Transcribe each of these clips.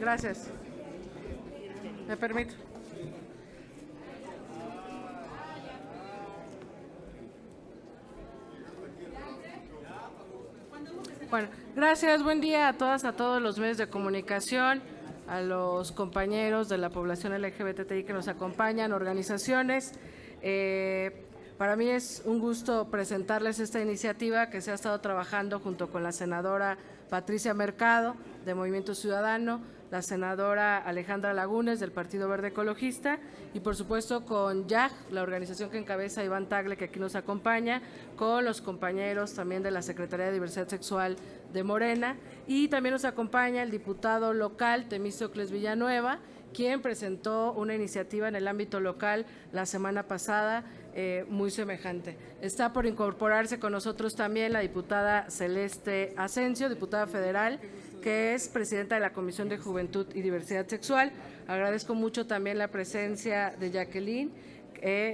Gracias. Me permito. Bueno, gracias. Buen día a todas, a todos los medios de comunicación, a los compañeros de la población LGBTI que nos acompañan, organizaciones. Para mí es un gusto presentarles esta iniciativa que se ha estado trabajando junto con la senadora Patricia Mercado, de Movimiento Ciudadano, la senadora Alejandra Lagunes, del Partido Verde Ecologista, y por supuesto con YAG, la organización que encabeza Iván Tagle, que aquí nos acompaña, con los compañeros también de la Secretaría de Diversidad Sexual de Morena, y también nos acompaña el diputado local Temístocles Villanueva, quien presentó una iniciativa en el ámbito local la semana pasada muy semejante. Está por incorporarse con nosotros también la diputada Celeste Asensio, diputada federal, que es presidenta de la Comisión de Juventud y Diversidad Sexual. Agradezco mucho también la presencia de Jacqueline,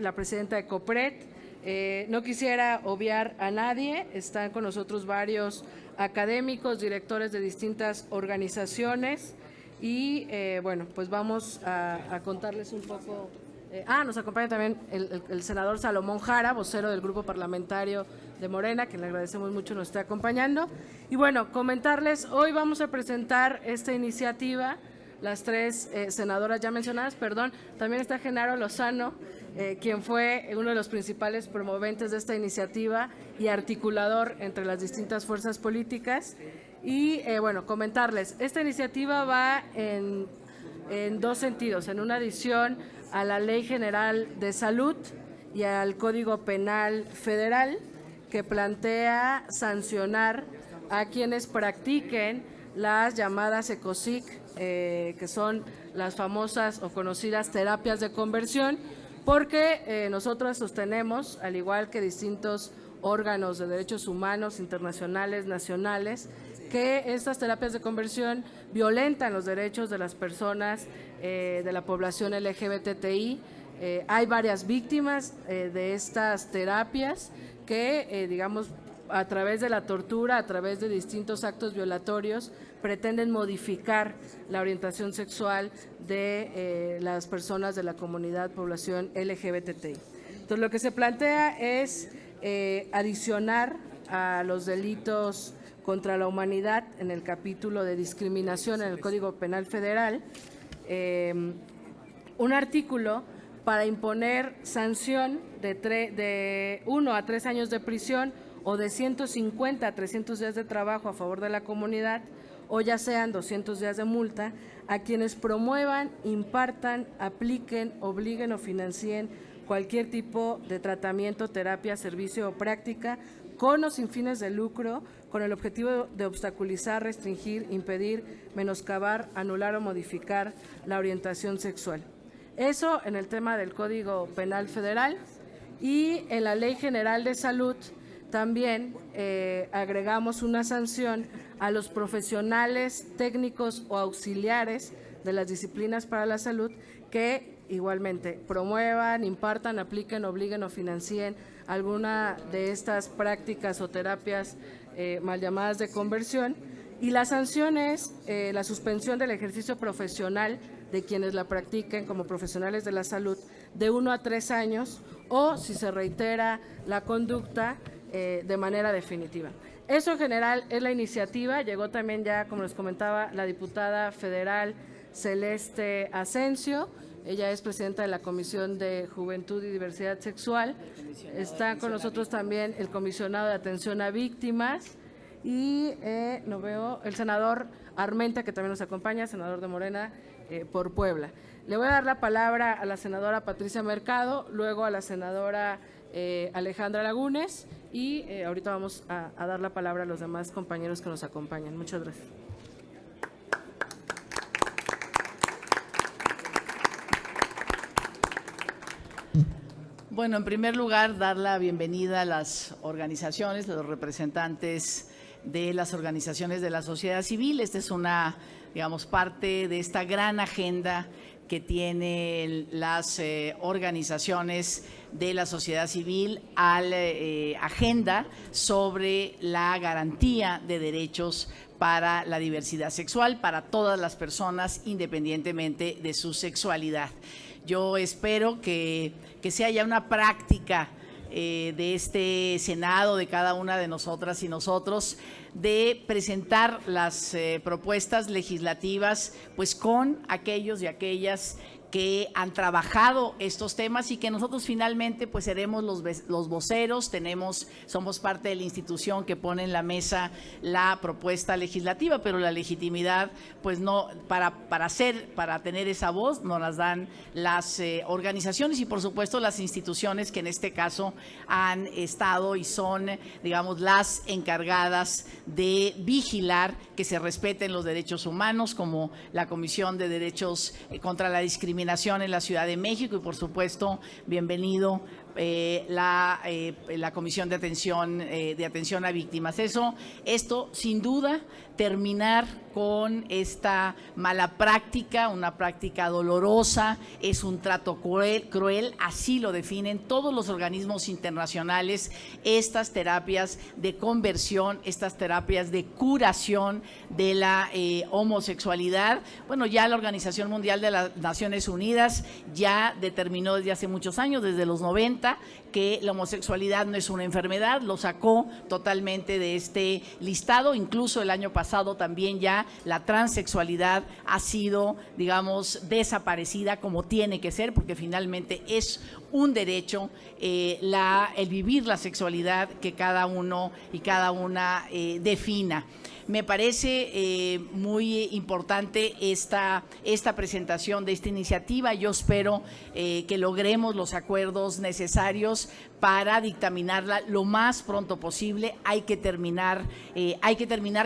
la presidenta de COPRED. No quisiera obviar a nadie, están con nosotros varios académicos, directores de distintas organizaciones y bueno, pues vamos a contarles un poco. Nos acompaña también el senador Salomón Jara, vocero del Grupo Parlamentario de Morena, que le agradecemos mucho nos esté acompañando. Y bueno, comentarles, hoy vamos a presentar esta iniciativa, las tres senadoras ya mencionadas, también está Genaro Lozano, quien fue uno de los principales promoventes de esta iniciativa y articulador entre las distintas fuerzas políticas. Y bueno, comentarles, esta iniciativa va en dos sentidos, en una adición a la Ley General de Salud y al Código Penal Federal, que plantea sancionar a quienes practiquen las llamadas ECOSIC, que son las famosas o conocidas terapias de conversión, porque nosotros sostenemos, al igual que distintos órganos de derechos humanos internacionales, nacionales, que estas terapias de conversión violentan los derechos de las personas de la población LGBTI. Hay varias víctimas de estas terapias que, digamos, a través de la tortura, a través de distintos actos violatorios, pretenden modificar la orientación sexual de las personas de la comunidad población LGBTI. Entonces, lo que se plantea es adicionar a los delitos contra la humanidad en el capítulo de discriminación en el Código Penal Federal, un artículo para imponer sanción de 1 a 3 años de prisión o de 150 a 300 días de trabajo a favor de la comunidad, o ya sean 200 días de multa, a quienes promuevan, impartan, apliquen, obliguen o financien cualquier tipo de tratamiento, terapia, servicio o práctica con o sin fines de lucro, con el objetivo de obstaculizar, restringir, impedir, menoscabar, anular o modificar la orientación sexual. Eso en el tema del Código Penal Federal. Y en la Ley General de Salud también agregamos una sanción a los profesionales técnicos o auxiliares de las disciplinas para la salud que igualmente promuevan, impartan, apliquen, obliguen o financien alguna de estas prácticas o terapias mal llamadas de conversión. Y la sanción es la suspensión del ejercicio profesional de quienes la practiquen como profesionales de la salud de 1 a 3 años o, si se reitera la conducta, de manera definitiva. Eso en general es la iniciativa. Llegó también ya, como les comentaba, la diputada federal Celeste Asensio. Ella es presidenta de la Comisión de Juventud y Diversidad Sexual. Está con nosotros también el comisionado de atención a víctimas y no veo el senador Armenta, que también nos acompaña, senador de Morena por Puebla. Le voy a dar la palabra a la senadora Patricia Mercado, luego a la senadora Alejandra Lagunes y ahorita vamos a dar la palabra a los demás compañeros que nos acompañan. Muchas gracias. Bueno, en primer lugar, dar la bienvenida a las organizaciones, a los representantes de las organizaciones de la sociedad civil. Esta es una, digamos, parte de esta gran agenda que tienen las organizaciones de la sociedad civil a la agenda sobre la garantía de derechos para la diversidad sexual, para todas las personas, independientemente de su sexualidad. Yo espero que sea ya una práctica de este Senado, de cada una de nosotras y nosotros, de presentar las propuestas legislativas pues con aquellos y aquellas que han trabajado estos temas y que nosotros finalmente pues seremos los voceros, somos parte de la institución que pone en la mesa la propuesta legislativa, pero la legitimidad pues no, para tener esa voz nos las dan las organizaciones y por supuesto las instituciones que en este caso han estado y son, digamos, las encargadas de vigilar que se respeten los derechos humanos, como la Comisión de Derechos contra la Discriminación en la Ciudad de México y por supuesto bienvenido la Comisión de Atención a Víctimas. Esto sin duda terminar con esta mala práctica, una práctica dolorosa, es un trato cruel, así lo definen todos los organismos internacionales, estas terapias de conversión, estas terapias de curación de la homosexualidad. Bueno, ya la Organización Mundial de las Naciones Unidas ya determinó desde hace muchos años, desde los 90, que la homosexualidad no es una enfermedad, lo sacó totalmente de este listado, incluso el año pasado también ya la transexualidad ha sido, digamos, desaparecida como tiene que ser, porque finalmente es un derecho el vivir la sexualidad que cada uno y cada una defina. Me parece muy importante esta presentación de esta iniciativa. Yo espero que logremos los acuerdos necesarios para dictaminarla lo más pronto posible. Hay que terminar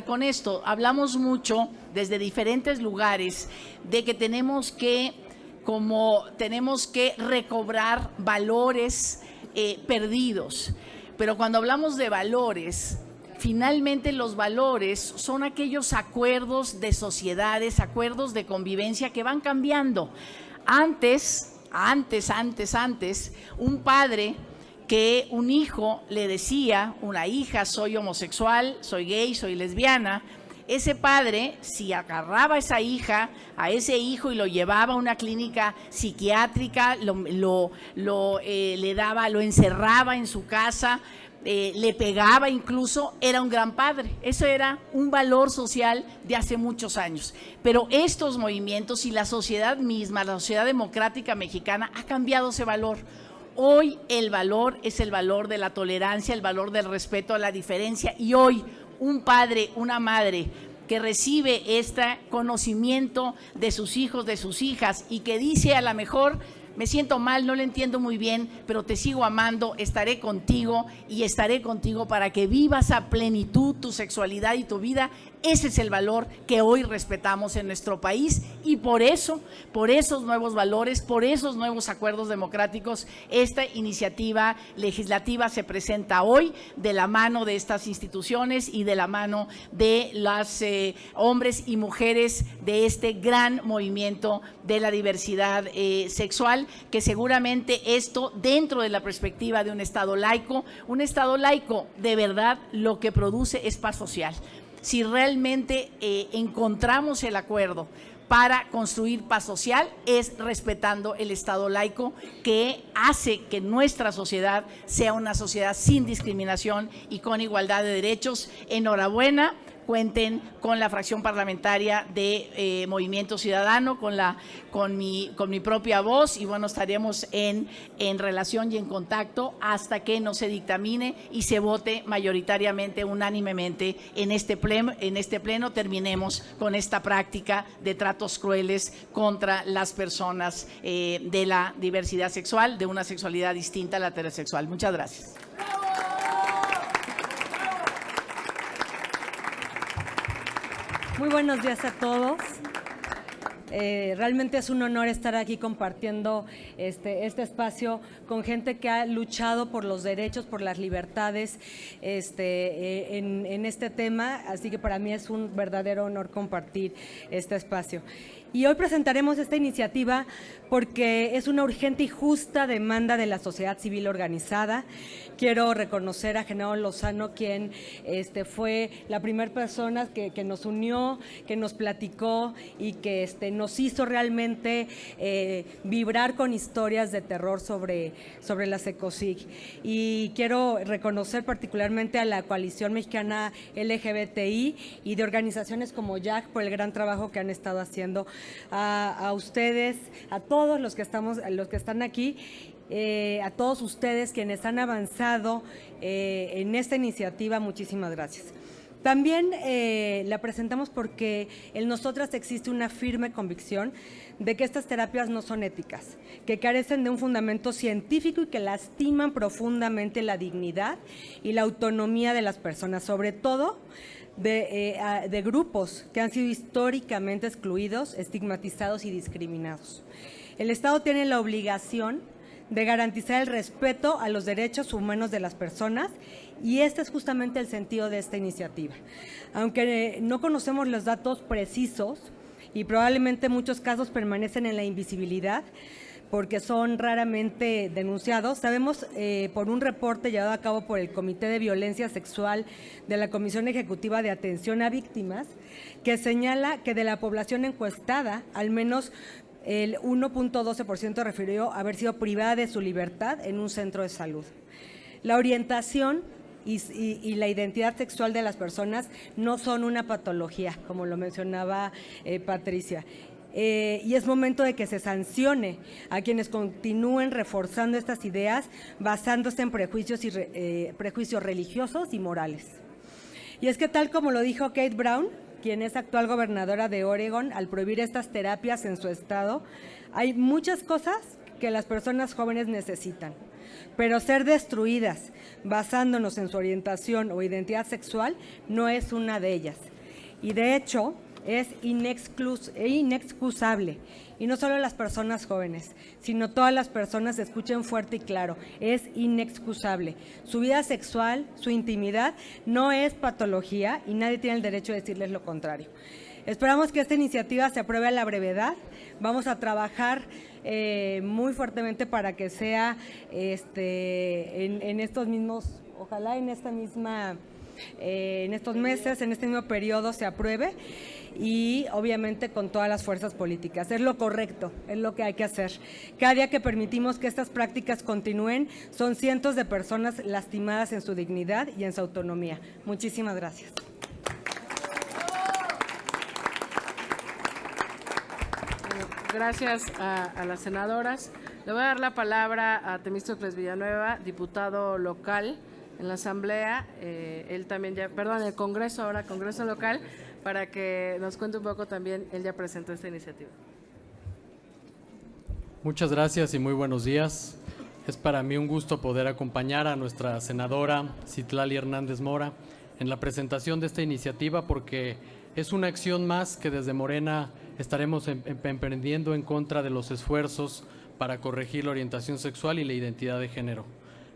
con esto. Hablamos mucho desde diferentes lugares de que tenemos que recobrar valores perdidos. Pero cuando hablamos de valores, finalmente los valores son aquellos acuerdos de sociedades, acuerdos de convivencia que van cambiando. Antes, un padre que un hijo le decía, una hija, soy homosexual, soy gay, soy lesbiana, ese padre, si agarraba a esa hija, a ese hijo y lo llevaba a una clínica psiquiátrica, lo encerraba en su casa, le pegaba incluso, era un gran padre. Eso era un valor social de hace muchos años. Pero estos movimientos y la sociedad misma, la sociedad democrática mexicana, ha cambiado ese valor. Hoy el valor es el valor de la tolerancia, el valor del respeto a la diferencia, y hoy un padre, una madre que recibe este conocimiento de sus hijos, de sus hijas, y que dice a lo mejor, me siento mal, no lo entiendo muy bien, pero te sigo amando, estaré contigo y estaré contigo para que vivas a plenitud tu sexualidad y tu vida. Ese es el valor que hoy respetamos en nuestro país, y por esos nuevos valores, por esos nuevos acuerdos democráticos, esta iniciativa legislativa se presenta hoy de la mano de estas instituciones y de la mano de los hombres y mujeres de este gran movimiento de la diversidad sexual, que seguramente esto, dentro de la perspectiva de un Estado laico de verdad lo que produce es paz social. Si realmente encontramos el acuerdo para construir paz social, es respetando el Estado laico, que hace que nuestra sociedad sea una sociedad sin discriminación y con igualdad de derechos. Enhorabuena. Cuenten con la fracción parlamentaria de Movimiento Ciudadano, con mi propia voz, y bueno, estaremos en relación y en contacto hasta que no se dictamine y se vote mayoritariamente, unánimemente en este pleno, terminemos con esta práctica de tratos crueles contra las personas de la diversidad sexual, de una sexualidad distinta a la heterosexual. Muchas gracias. Muy buenos días a todos. Realmente es un honor estar aquí compartiendo este espacio con gente que ha luchado por los derechos, por las libertades en este tema, así que para mí es un verdadero honor compartir este espacio. Y hoy presentaremos esta iniciativa porque es una urgente y justa demanda de la sociedad civil organizada. Quiero reconocer a Genaro Lozano, quien fue la primera persona que nos unió, que nos platicó y que nos hizo realmente vibrar con historias de terror sobre las ECOSIG. Y quiero reconocer particularmente a la Coalición Mexicana LGBTI y de organizaciones como JAC por el gran trabajo que han estado haciendo. A ustedes, a todos los que están aquí, a todos ustedes quienes han avanzado en esta iniciativa, muchísimas gracias. También la presentamos porque en nosotras existe una firme convicción de que estas terapias no son éticas, que carecen de un fundamento científico y que lastiman profundamente la dignidad y la autonomía de las personas, sobre todo de grupos que han sido históricamente excluidos, estigmatizados y discriminados. El Estado tiene la obligación de garantizar el respeto a los derechos humanos de las personas y este es justamente el sentido de esta iniciativa. Aunque no conocemos los datos precisos y probablemente muchos casos permanecen en la invisibilidad, porque son raramente denunciados. Sabemos por un reporte llevado a cabo por el Comité de Violencia Sexual de la Comisión Ejecutiva de Atención a Víctimas, que señala que de la población encuestada, al menos el 1.12% refirió haber sido privada de su libertad en un centro de salud. La orientación y la identidad sexual de las personas no son una patología, como lo mencionaba Patricia. Y es momento de que se sancione a quienes continúen reforzando estas ideas basándose en prejuicios religiosos y morales. Y es que tal como lo dijo Kate Brown, quien es actual gobernadora de Oregon, al prohibir estas terapias en su estado, hay muchas cosas que las personas jóvenes necesitan, pero ser destruidas basándonos en su orientación o identidad sexual no es una de ellas. Y de hecho es inexcusable. Y no solo las personas jóvenes, sino todas las personas, escuchen fuerte y claro, es inexcusable. Su vida sexual, su intimidad, no es patología y nadie tiene el derecho de decirles lo contrario. Esperamos que esta iniciativa se apruebe a la brevedad. Vamos a trabajar muy fuertemente para que sea en estos mismos, ojalá en esta misma... en estos meses, en este mismo periodo se apruebe y obviamente con todas las fuerzas políticas. Es lo correcto, es lo que hay que hacer. Cada día que permitimos que estas prácticas continúen, son cientos de personas lastimadas en su dignidad y en su autonomía. Muchísimas gracias. Gracias a las senadoras. Le voy a dar la palabra a Temístocles Villanueva, diputado local en la Asamblea, él también ya, perdón, el Congreso, ahora Congreso local, para que nos cuente un poco también, él ya presentó esta iniciativa. Muchas gracias y muy buenos días. Es para mí un gusto poder acompañar a nuestra senadora Citlali Hernández Mora en la presentación de esta iniciativa porque es una acción más que desde Morena estaremos emprendiendo en contra de los esfuerzos para corregir la orientación sexual y la identidad de género.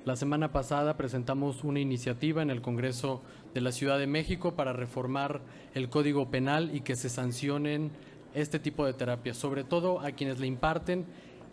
La semana pasada presentamos una iniciativa en el Congreso de la Ciudad de México para reformar el Código Penal y que se sancionen este tipo de terapias, sobre todo a quienes le imparten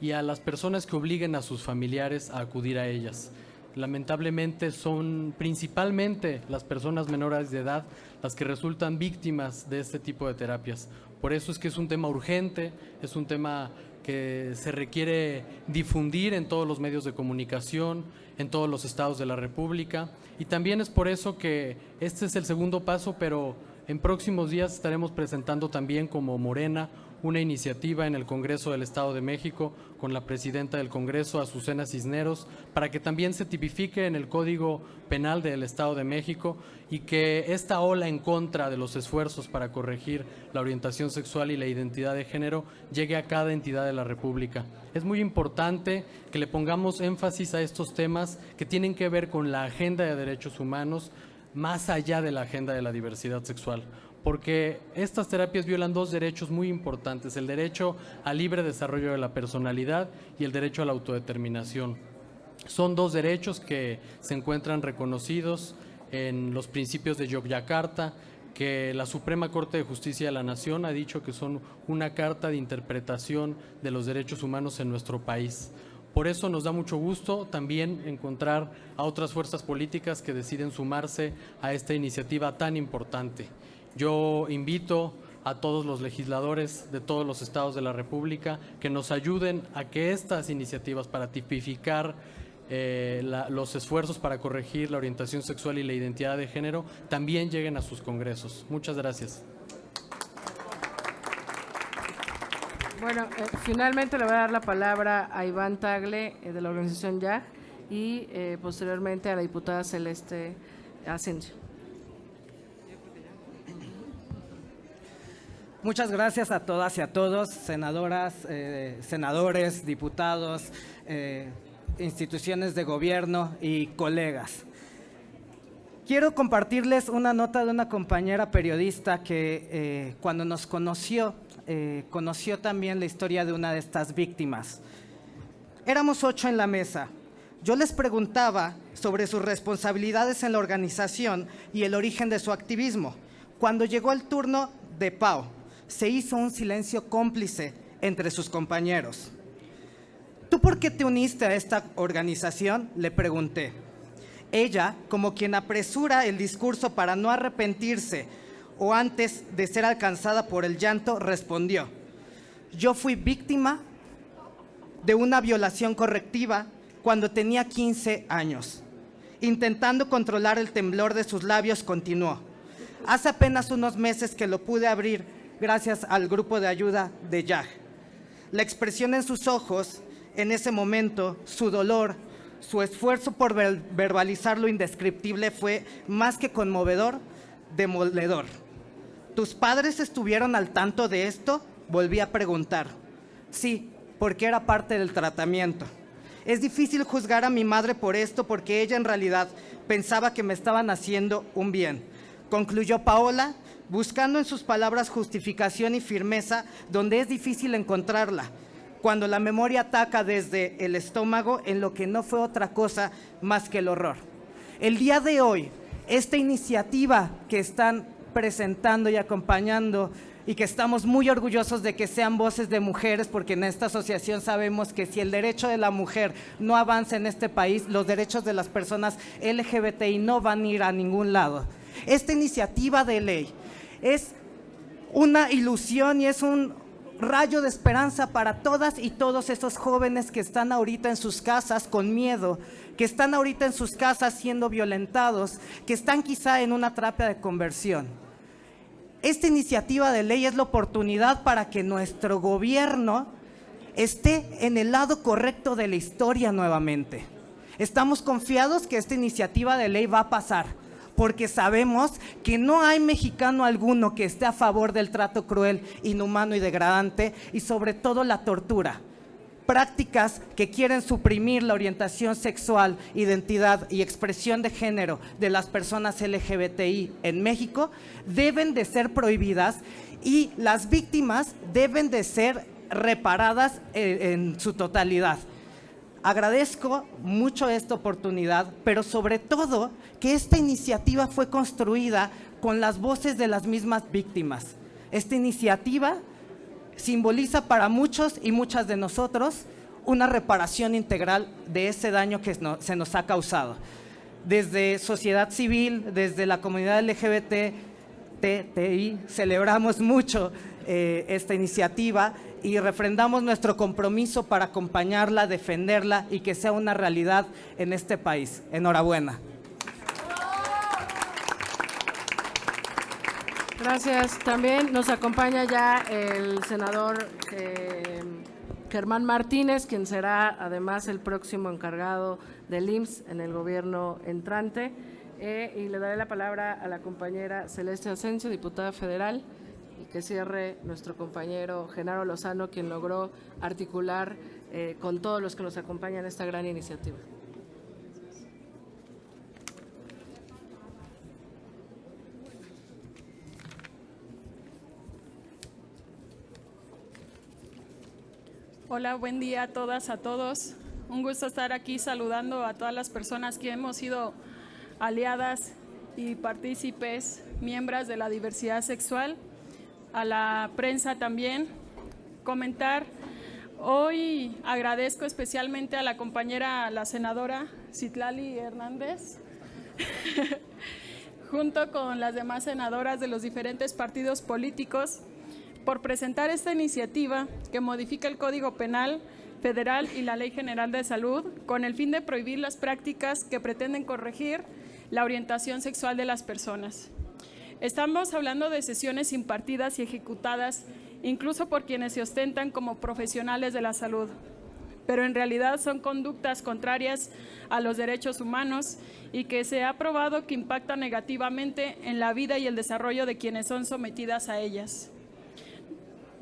y a las personas que obliguen a sus familiares a acudir a ellas. Lamentablemente son principalmente las personas menores de edad las que resultan víctimas de este tipo de terapias. Por eso es que es un tema urgente, es un tema que se requiere difundir en todos los medios de comunicación, en todos los estados de la República, y también es por eso que este es el segundo paso, pero en próximos días estaremos presentando también como Morena una iniciativa en el Congreso del Estado de México con la presidenta del Congreso, Azucena Cisneros, para que también se tipifique en el Código Penal del Estado de México y que esta ola en contra de los esfuerzos para corregir la orientación sexual y la identidad de género llegue a cada entidad de la República. Es muy importante que le pongamos énfasis a estos temas que tienen que ver con la agenda de derechos humanos, más allá de la agenda de la diversidad sexual, porque estas terapias violan dos derechos muy importantes, el derecho al libre desarrollo de la personalidad y el derecho a la autodeterminación. Son dos derechos que se encuentran reconocidos en los principios de Yogyakarta, que la Suprema Corte de Justicia de la Nación ha dicho que son una carta de interpretación de los derechos humanos en nuestro país. Por eso nos da mucho gusto también encontrar a otras fuerzas políticas que deciden sumarse a esta iniciativa tan importante. Yo invito a todos los legisladores de todos los estados de la República que nos ayuden a que estas iniciativas para tipificar los esfuerzos para corregir la orientación sexual y la identidad de género también lleguen a sus congresos. Muchas gracias. Bueno, finalmente le voy a dar la palabra a Iván Tagle de la organización YAG y posteriormente a la diputada Celeste Asensio. Muchas gracias a todas y a todos, senadoras, senadores, diputados, instituciones de gobierno y colegas. Quiero compartirles una nota de una compañera periodista que cuando nos conoció también la historia de una de estas víctimas. Éramos 8 en la mesa. Yo les preguntaba sobre sus responsabilidades en la organización y el origen de su activismo. Cuando llegó el turno de Pau, se hizo un silencio cómplice entre sus compañeros. ¿Tú por qué te uniste a esta organización?, le pregunté. Ella, como quien apresura el discurso para no arrepentirse o antes de ser alcanzada por el llanto, respondió: yo fui víctima de una violación correctiva cuando tenía 15 años. Intentando controlar el temblor de sus labios, continuó: hace apenas unos meses que lo pude abrir gracias al grupo de ayuda de YAG. La expresión en sus ojos, en ese momento, su dolor, su esfuerzo por verbalizar lo indescriptible fue más que conmovedor, demoledor. ¿Tus padres estuvieron al tanto de esto?, volví a preguntar. Sí, porque era parte del tratamiento. Es difícil juzgar a mi madre por esto porque ella en realidad pensaba que me estaban haciendo un bien, concluyó Paola, buscando en sus palabras justificación y firmeza donde es difícil encontrarla, cuando la memoria ataca desde el estómago en lo que no fue otra cosa más que el horror. El día de hoy, esta iniciativa que están presentando y acompañando y que estamos muy orgullosos de que sean voces de mujeres, porque en esta asociación sabemos que si el derecho de la mujer no avanza en este país, los derechos de las personas LGBTI no van a ir a ningún lado. Esta iniciativa de ley es una ilusión y es un rayo de esperanza para todas y todos esos jóvenes que están ahorita en sus casas con miedo, que están ahorita en sus casas siendo violentados, que están quizá en una terapia de conversión. Esta iniciativa de ley es la oportunidad para que nuestro gobierno esté en el lado correcto de la historia nuevamente. Estamos confiados que esta iniciativa de ley va a pasar, porque sabemos que no hay mexicano alguno que esté a favor del trato cruel, inhumano y degradante, y sobre todo la tortura. Prácticas que quieren suprimir la orientación sexual, identidad y expresión de género de las personas LGBTI en México deben de ser prohibidas y las víctimas deben de ser reparadas en su totalidad. Agradezco mucho esta oportunidad, pero sobre todo que esta iniciativa fue construida con las voces de las mismas víctimas. Esta iniciativa simboliza para muchos y muchas de nosotros una reparación integral de ese daño que se nos ha causado. Desde sociedad civil, desde la comunidad LGBTI, celebramos mucho esta iniciativa y refrendamos nuestro compromiso para acompañarla, defenderla y que sea una realidad en este país. Enhorabuena. Gracias. También nos acompaña ya el senador Germán Martínez, quien será además el próximo encargado del IMSS en el gobierno entrante. Y le daré la palabra a la compañera Celeste Asensio, diputada federal, y que cierre nuestro compañero Genaro Lozano, quien logró articular con todos los que nos acompañan esta gran iniciativa. Hola, buen día a todas, a todos. Un gusto estar aquí saludando a todas las personas que hemos sido aliadas y partícipes miembros de la diversidad sexual, a la prensa también. Comentar, hoy agradezco especialmente a la compañera, la senadora Citlali Hernández, junto con las demás senadoras de los diferentes partidos políticos, por presentar esta iniciativa que modifica el Código Penal Federal y la Ley General de Salud con el fin de prohibir las prácticas que pretenden corregir la orientación sexual de las personas. Estamos hablando de sesiones impartidas y ejecutadas incluso por quienes se ostentan como profesionales de la salud, pero en realidad son conductas contrarias a los derechos humanos y que se ha probado que impactan negativamente en la vida y el desarrollo de quienes son sometidas a ellas.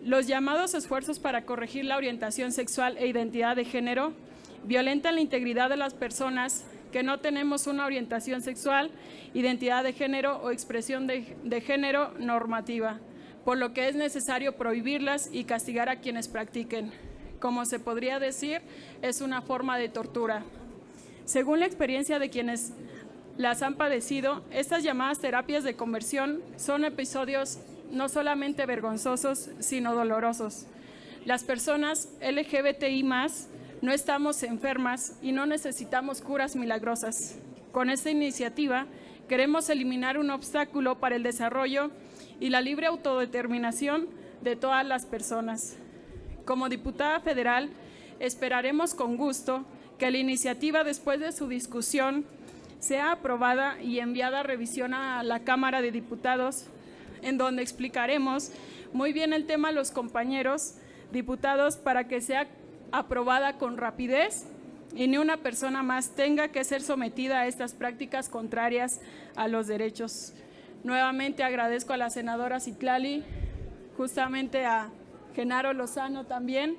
Los llamados esfuerzos para corregir la orientación sexual e identidad de género violentan la integridad de las personas que no tenemos una orientación sexual, identidad de género o expresión de género normativa, por lo que es necesario prohibirlas y castigar a quienes practiquen. Como se podría decir, es una forma de tortura. Según la experiencia de quienes las han padecido, estas llamadas terapias de conversión son episodios no solamente vergonzosos, sino dolorosos. Las personas LGBTI+, no estamos enfermas y no necesitamos curas milagrosas. Con esta iniciativa queremos eliminar un obstáculo para el desarrollo y la libre autodeterminación de todas las personas. Como diputada federal, esperaremos con gusto que la iniciativa, después de su discusión, sea aprobada y enviada a revisión a la Cámara de Diputados, en donde explicaremos muy bien el tema a los compañeros diputados para que sea aprobada con rapidez y ni una persona más tenga que ser sometida a estas prácticas contrarias a los derechos. Nuevamente agradezco a la senadora Citlali, justamente a Genaro Lozano también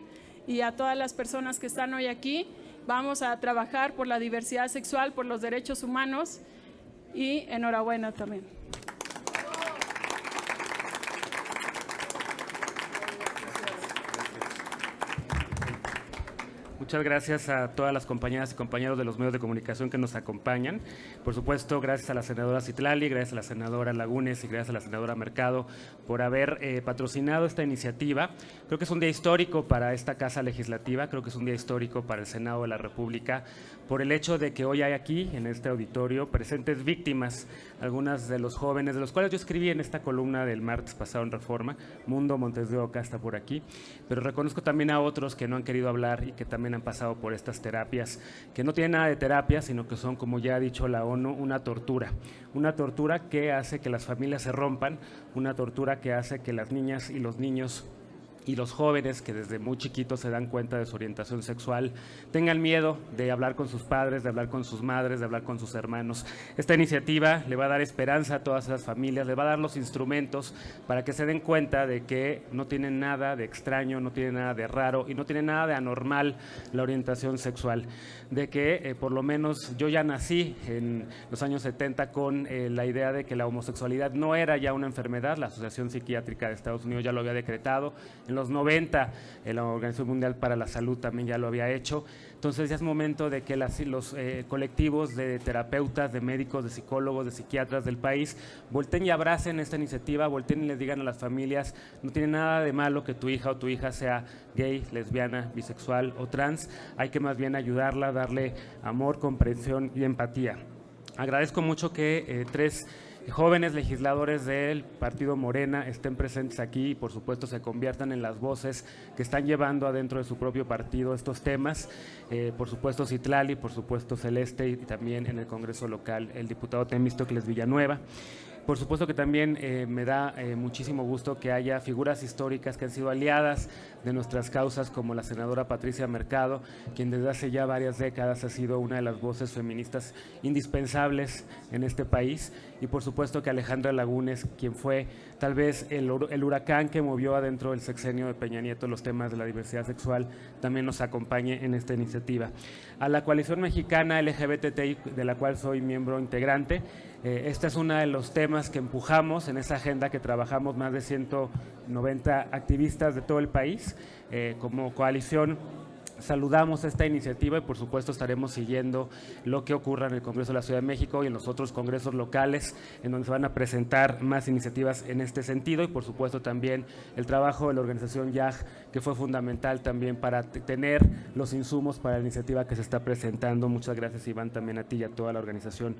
y a todas las personas que están hoy aquí. Vamos a trabajar por la diversidad sexual, por los derechos humanos y enhorabuena también. Muchas gracias a todas las compañeras y compañeros de los medios de comunicación que nos acompañan. Por supuesto, gracias a la senadora Citlali, gracias a la senadora Lagunes y gracias a la senadora Mercado por haber patrocinado esta iniciativa. Creo que es un día histórico para esta Casa Legislativa, creo que es un día histórico para el Senado de la República, por el hecho de que hoy hay aquí, en este auditorio, presentes víctimas, algunas de los jóvenes, de los cuales yo escribí en esta columna del martes pasado en Reforma. Mundo Montes de Oca está por aquí, pero reconozco también a otros que no han querido hablar y que también han pasado por estas terapias, que no tienen nada de terapia, sino que son, como ya ha dicho la ONU, una tortura que hace que las familias se rompan, una tortura que hace que las niñas y los niños y los jóvenes que desde muy chiquitos se dan cuenta de su orientación sexual tengan miedo de hablar con sus padres, de hablar con sus madres, de hablar con sus hermanos. Esta iniciativa le va a dar esperanza a todas esas familias, le va a dar los instrumentos para que se den cuenta de que no tienen nada de extraño, no tienen nada de raro y no tienen nada de anormal la orientación sexual, de que por lo menos yo ya nací en los años 70 con la idea de que la homosexualidad no era ya una enfermedad. La Asociación Psiquiátrica de Estados Unidos ya lo había decretado. En los 90, la Organización Mundial para la Salud también ya lo había hecho. Entonces ya es momento de que los colectivos de terapeutas, de médicos, de psicólogos, de psiquiatras del país volteen y abracen esta iniciativa, volteen y les digan a las familias: no tiene nada de malo que tu hija o tu hija sea gay, lesbiana, bisexual o trans. Hay que más bien ayudarla, darle amor, comprensión y empatía. Agradezco mucho que 3 jóvenes legisladores del partido Morena estén presentes aquí y por supuesto se conviertan en las voces que están llevando adentro de su propio partido estos temas. Por supuesto Citlali, por supuesto Celeste y también en el Congreso local el diputado Temístocles Villanueva. Por supuesto que también me da muchísimo gusto que haya figuras históricas que han sido aliadas de nuestras causas, como la senadora Patricia Mercado, quien desde hace ya varias décadas ha sido una de las voces feministas indispensables en este país, y por supuesto que Alejandra Lagunes, quien fue tal vez el huracán que movió adentro del sexenio de Peña Nieto los temas de la diversidad sexual, también nos acompañe en esta iniciativa. A la Coalición Mexicana LGBTI, de la cual soy miembro integrante, este es uno de los temas que empujamos en esa agenda que trabajamos más de 190 activistas de todo el país. Como coalición saludamos esta iniciativa y por supuesto estaremos siguiendo lo que ocurra en el Congreso de la Ciudad de México y en los otros congresos locales en donde se van a presentar más iniciativas en este sentido y por supuesto también el trabajo de la organización YAG, que fue fundamental también para tener los insumos para la iniciativa que se está presentando. Muchas gracias, Iván, también a ti y a toda la organización.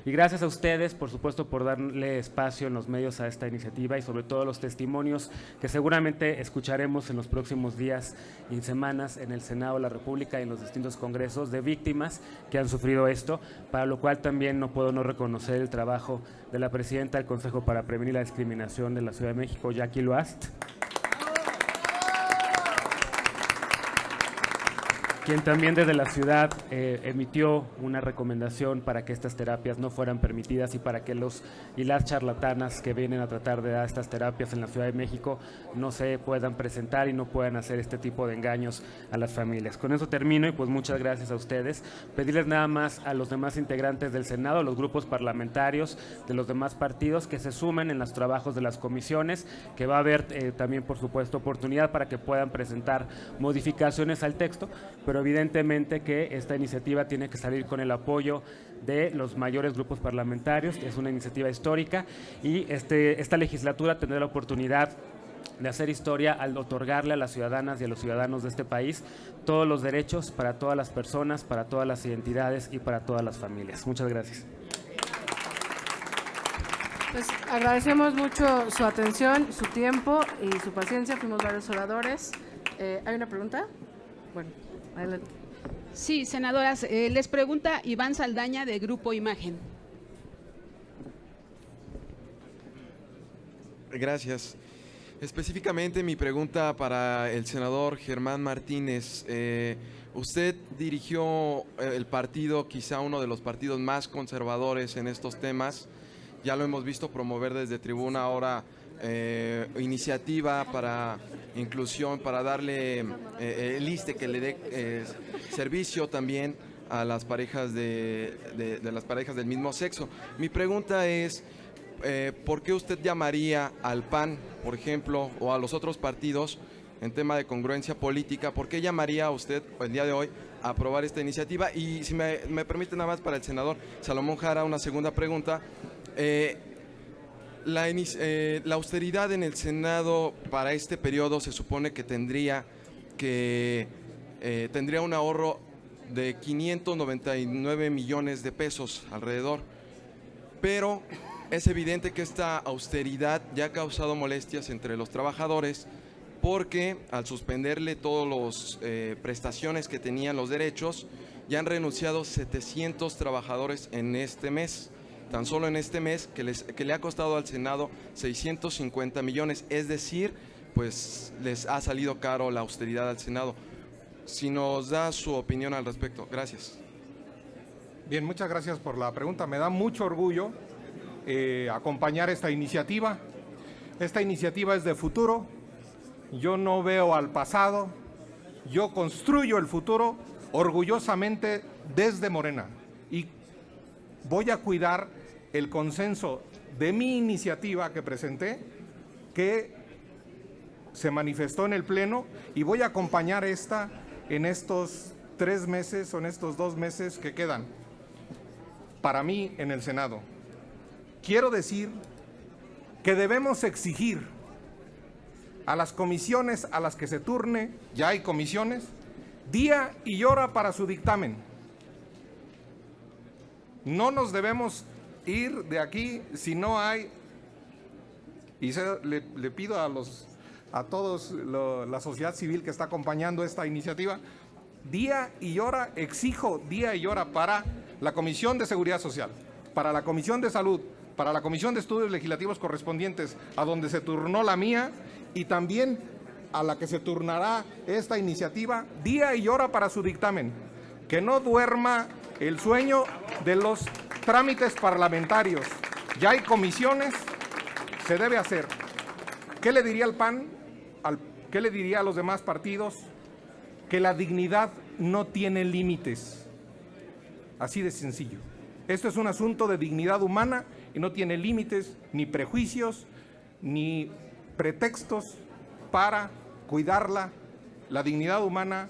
Y gracias a ustedes, por supuesto, por darle espacio en los medios a esta iniciativa y sobre todo los testimonios que seguramente escucharemos en los próximos días y semanas en el Senado de la República y en los distintos congresos de víctimas que han sufrido esto, para lo cual también no puedo no reconocer el trabajo de la presidenta del Consejo para Prevenir la Discriminación de la Ciudad de México, Jackie Loast, quien también desde la ciudad emitió una recomendación para que estas terapias no fueran permitidas y para que los y las charlatanas que vienen a tratar de dar estas terapias en la Ciudad de México no se puedan presentar y no puedan hacer este tipo de engaños a las familias. Con eso termino y pues muchas gracias a ustedes. Pedirles nada más a los demás integrantes del Senado, a los grupos parlamentarios de los demás partidos que se sumen en los trabajos de las comisiones, que va a haber también por supuesto oportunidad para que puedan presentar modificaciones al texto, pero evidentemente que esta iniciativa tiene que salir con el apoyo de los mayores grupos parlamentarios. Es una iniciativa histórica y esta legislatura tendrá la oportunidad de hacer historia al otorgarle a las ciudadanas y a los ciudadanos de este país todos los derechos para todas las personas, para todas las identidades y para todas las familias. Muchas gracias. Pues agradecemos mucho su atención, su tiempo y su paciencia. Fuimos varios oradores. ¿Hay una pregunta? Bueno, adelante. Sí, senadoras, les pregunta Iván Saldaña de Grupo Imagen. Gracias. Específicamente mi pregunta para el senador Germán Martínez. Usted dirigió el partido, quizá uno de los partidos más conservadores en estos temas. Ya lo hemos visto promover desde tribuna ahora iniciativa para inclusión, para darle el ISSSTE que le dé servicio también a las parejas de las parejas del mismo sexo. Mi pregunta es, ¿por qué usted llamaría al PAN, por ejemplo, o a los otros partidos en tema de congruencia política? ¿Por qué llamaría a usted el día de hoy a aprobar esta iniciativa? Y si me permite nada más para el senador Salomón Jara, una segunda pregunta. La austeridad en el Senado para este periodo se supone que tendría un ahorro de 599 millones de pesos alrededor, pero es evidente que esta austeridad ya ha causado molestias entre los trabajadores porque al suspenderle todas las prestaciones que tenían los derechos, ya han renunciado 700 trabajadores en este mes. Tan solo en este mes que le ha costado al Senado 650 millones, es decir, pues les ha salido caro la austeridad al Senado. Si nos da su opinión al respecto. Gracias. Bien, muchas gracias por la pregunta. Me da mucho orgullo acompañar esta iniciativa. Esta iniciativa es de futuro. Yo no veo al pasado. Yo construyo el futuro orgullosamente desde Morena. Y voy a cuidar el consenso de mi iniciativa que presenté, que se manifestó en el Pleno, y voy a acompañar esta en estos 3 meses o en estos 2 meses que quedan para mí en el Senado. Quiero decir que debemos exigir a las comisiones a las que se turne, ya hay comisiones, día y hora para su dictamen. No nos debemos ir de aquí si no hay, y le pido a todos la sociedad civil que está acompañando esta iniciativa, día y hora, exijo día y hora para la Comisión de Seguridad Social, para la Comisión de Salud, para la Comisión de Estudios Legislativos correspondientes a donde se turnó la mía y también a la que se turnará esta iniciativa, día y hora para su dictamen. Que no duerma el sueño de los trámites parlamentarios. Ya hay comisiones, se debe hacer. ¿Qué le diría al PAN? ¿Qué le diría a los demás partidos? Que la dignidad no tiene límites. Así de sencillo. Esto es un asunto de dignidad humana y no tiene límites, ni prejuicios, ni pretextos para cuidarla. La dignidad humana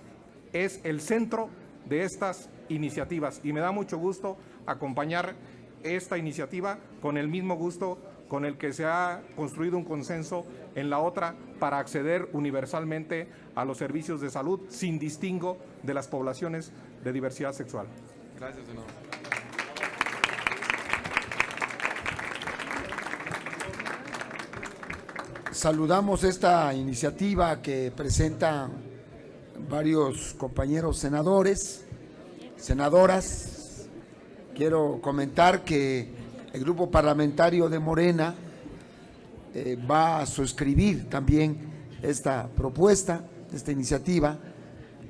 es el centro de estas iniciativas y me da mucho gusto acompañar esta iniciativa con el mismo gusto con el que se ha construido un consenso en la otra para acceder universalmente a los servicios de salud sin distingo de las poblaciones de diversidad sexual. Gracias, senador. Saludamos esta iniciativa que presentan varios compañeros senadores, senadoras. Quiero comentar que el grupo parlamentario de Morena va a suscribir también esta propuesta, esta iniciativa,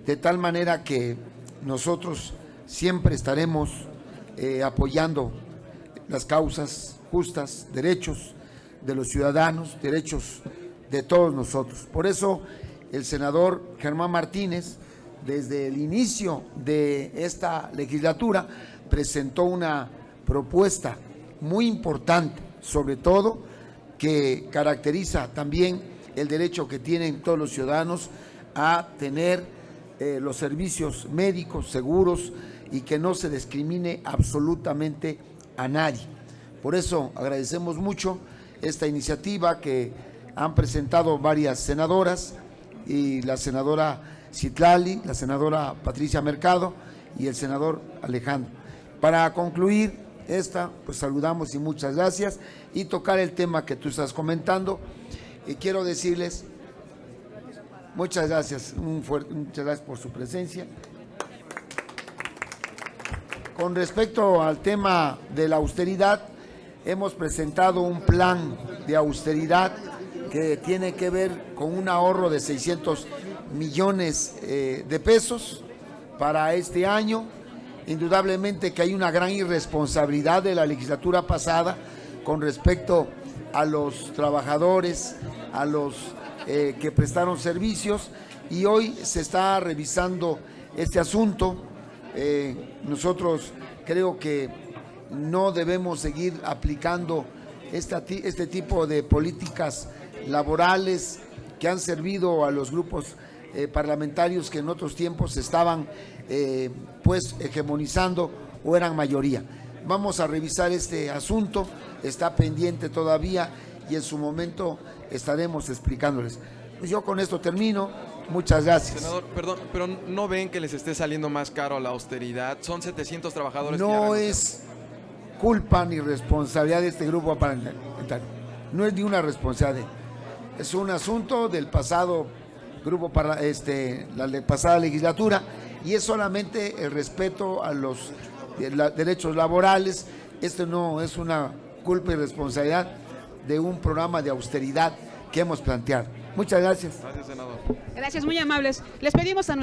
de tal manera que nosotros siempre estaremos apoyando las causas justas, derechos de los ciudadanos, derechos de todos nosotros. Por eso el senador Germán Martínez, desde el inicio de esta legislatura, presentó una propuesta muy importante, sobre todo que caracteriza también el derecho que tienen todos los ciudadanos a tener los servicios médicos seguros y que no se discrimine absolutamente a nadie. Por eso agradecemos mucho esta iniciativa que han presentado varias senadoras, y la senadora Citlali, la senadora Patricia Mercado y el senador Alejandro. Para concluir esta, pues saludamos y muchas gracias, y tocar el tema que tú estás comentando. Y quiero decirles muchas gracias, muchas gracias por su presencia. Con respecto al tema de la austeridad, hemos presentado un plan de austeridad que tiene que ver con un ahorro de 600 millones de pesos para este año. Indudablemente que hay una gran irresponsabilidad de la legislatura pasada con respecto a los trabajadores, a los que prestaron servicios, y hoy se está revisando este asunto. Nosotros creo que no debemos seguir aplicando este tipo de políticas laborales que han servido a los grupos parlamentarios que en otros tiempos estaban pues hegemonizando o eran mayoría. Vamos a revisar este asunto, está pendiente todavía y en su momento estaremos explicándoles. Pues yo con esto termino. Muchas gracias. Senador, perdón, pero ¿no ven que les esté saliendo más caro la austeridad? Son 700 trabajadores. No es culpa ni responsabilidad de este grupo parlamentario. No es ni una responsabilidad. Es un asunto del pasado grupo, la pasada legislatura, y es solamente el respeto a los derechos laborales. Esto no es una culpa y responsabilidad de un programa de austeridad que hemos planteado. Muchas gracias. Gracias, senador. Gracias, muy amables. Les pedimos a